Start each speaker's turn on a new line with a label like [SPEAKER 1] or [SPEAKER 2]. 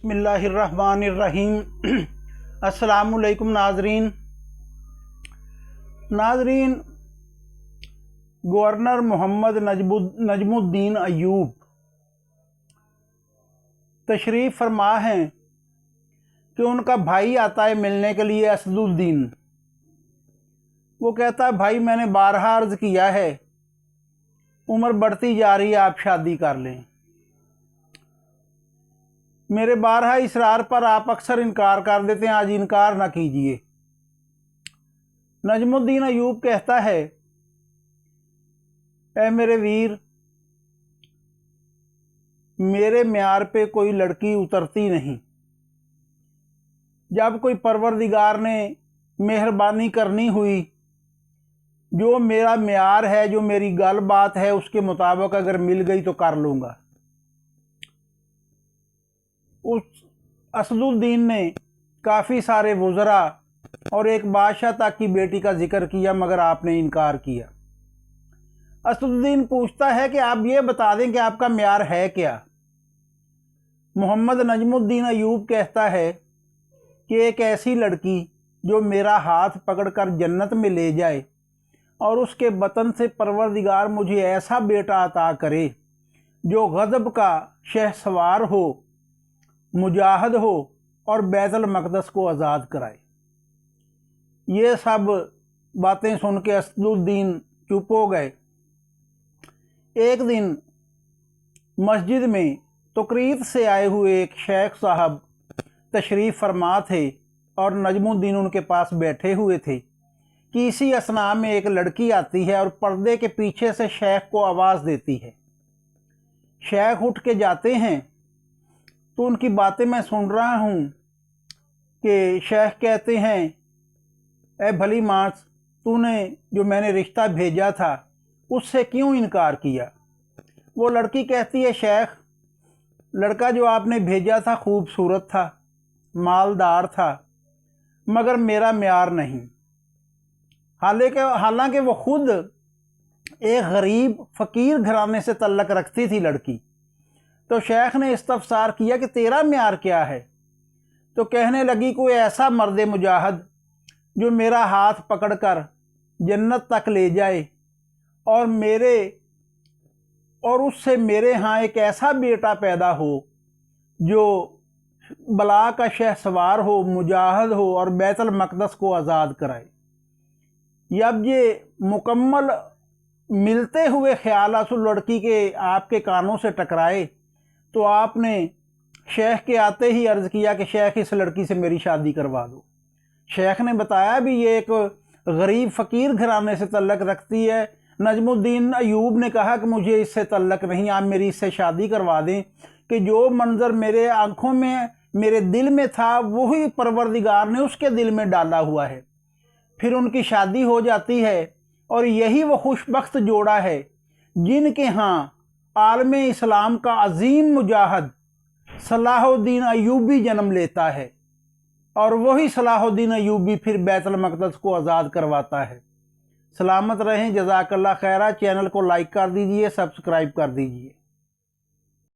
[SPEAKER 1] बिस्मिल्लाहिर्रहमानिर्रहीम। अस्सलामुअलैकुम नाजरीन। गवर्नर मोहम्मद नजमुद्दीन अयूब तशरीफ़ फरमा हैं कि उनका भाई आता है मिलने के लिए, असदुद्दीन। वो कहता है, भाई मैंने बारहा अर्ज़ किया है, उम्र बढ़ती जा रही है, आप शादी कर लें। मेरे बारहा इसरार पर आप अक्सर इनकार कर देते हैं, आज इनकार ना कीजिए। नजमुद्दीन अयूब कहता है, ऐ मेरे वीर, मेरे म्यार पे कोई लड़की उतरती नहीं। जब कोई परवरदिगार ने मेहरबानी करनी हुई, जो मेरा म्यार है, जो मेरी गल बात है, उसके मुताबिक अगर मिल गई तो कर लूँगा। उस असदुद्दीन ने काफ़ी सारे वज़रा और एक बादशाह तक की बेटी का जिक्र किया, मगर आपने इनकार किया। असदुद्दीन पूछता है कि आप ये बता दें कि आपका म्यार है क्या। मोहम्मद नजमुद्दीन अयूब कहता है कि एक ऐसी लड़की जो मेरा हाथ पकड़कर जन्नत में ले जाए और उसके बतन से परवरदिगार मुझे ऐसा बेटा अता करे जो गज़ब का शहसवार हो, मुजाहिद हो और बैतुल मक़दस को आज़ाद कराए। ये सब बातें सुन के असदुद्दीन चुप हो गए। एक दिन मस्जिद में तकरीर से आए हुए एक शेख साहब तशरीफ़ फरमा थे और नजमुद्दीन उनके पास बैठे हुए थे कि इसी असना में एक लड़की आती है और पर्दे के पीछे से शेख को आवाज़ देती है। शेख उठ के जाते हैं तो उनकी बातें मैं सुन रहा हूँ कि शेख कहते हैं, ए भली मांस, तूने जो मैंने रिश्ता भेजा था उससे क्यों इनकार किया। वो लड़की कहती है, शेख, लड़का जो आपने भेजा था खूबसूरत था, मालदार था, मगर मेरा म्यार नहीं। हालांकि वो खुद एक गरीब फ़कीर घराने से तल्लक रखती थी लड़की। तो शेख ने इस्तफसार किया कि तेरा म्यार क्या है। तो कहने लगी, कोई ऐसा मर्द मुजाहिद जो मेरा हाथ पकड़कर जन्नत तक ले जाए और उससे मेरे यहाँ एक ऐसा बेटा पैदा हो जो बला का शहसवार हो, मुजाहिद हो और बैतुल मक़दस को आज़ाद कराए। जब ये मुकम्मल मिलते हुए ख्याल उस लड़की के आपके कानों से टकराए तो आपने शेख के आते ही अर्ज़ किया कि शेख, इस लड़की से मेरी शादी करवा दो। शेख ने बताया भी ये एक गरीब फ़कीर घराने से तल्लक रखती है। नजमुद्दीन अयूब ने कहा कि मुझे इससे तल्लक नहीं, आप मेरी इससे शादी करवा दें कि जो मंज़र मेरे आँखों में, मेरे दिल में था, वही परवरदिगार ने उसके दिल में डाला हुआ है। फिर उनकी शादी हो जाती है और यही वो खुशबख्त जोड़ा है जिनके यहाँ आलमे इस्लाम का अजीम मुजाहिद सलाहुद्दीन अयूबी जन्म लेता है और वही सलाहुद्दीन अयूबी फिर बैतुल मक़दस को आज़ाद करवाता है। सलामत रहें, जज़ाकल्लाह खैरा। चैनल को लाइक कर दीजिए, सब्सक्राइब कर दीजिए।